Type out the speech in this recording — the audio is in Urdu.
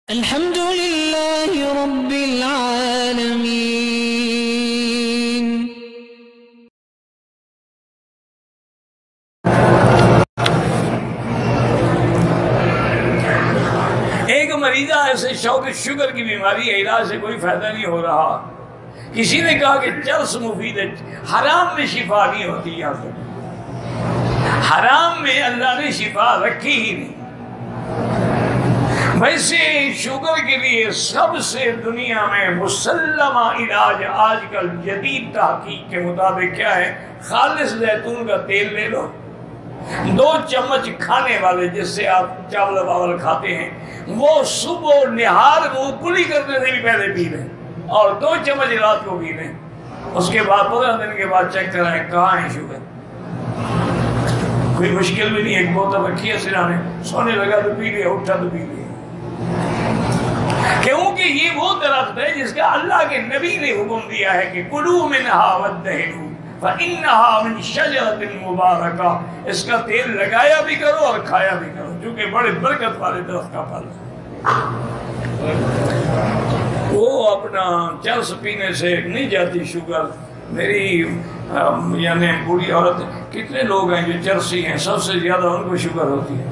الحمد لله رب العالمين. ایک مریضہ ایسے شوگر کی بیماری ہے، علاج سے کوئی فائدہ نہیں ہو رہا. کسی نے کہا کہ چرس مفید ہے. حرام میں شفا نہیں ہوتی. یاد رکھو، حرام میں اللہ نے شفا رکھی ہی نہیں. ویسے شوگر کے لیے سب سے دنیا میں مسلمہ علاج آج کل جدید تحقیق کے مطابق کیا ہے؟ خالص زیتون کا تیل لے لو، 2 چمچ کھانے والے جس سے آپ چاول باول کھاتے ہیں، وہ صبح نہار منہ کلی کرنے سے بھی پہلے پی لیں، اور 2 چمچ رات کو پی لیں. اس کے بعد 15 دن کے بعد چیک کرائیں کہاں ہے شوگر. کوئی مشکل بھی نہیں. ایک بوتل رکھی ہے سرانے، سونے لگا تو پی لیا، اٹھا تو پی لیا. کیونکہ یہ وہ درخت ہے جس کا اللہ کے نبی نے حکم دیا ہے کہ کلوا منها وادہنوا فإنها من شجرۃ مبارکہ. اس کا تیل لگایا بھی کرو اور کھایا بھی کرو، کیونکہ بڑے برکت والے درخت کا پھل ہے. وہ اپنا چرس پینے سے نہیں جاتی شوگر. میری یعنی بوڑھی عورت، کتنے لوگ ہیں جو چرسی ہیں، سب سے زیادہ ان کو شوگر ہوتی ہے.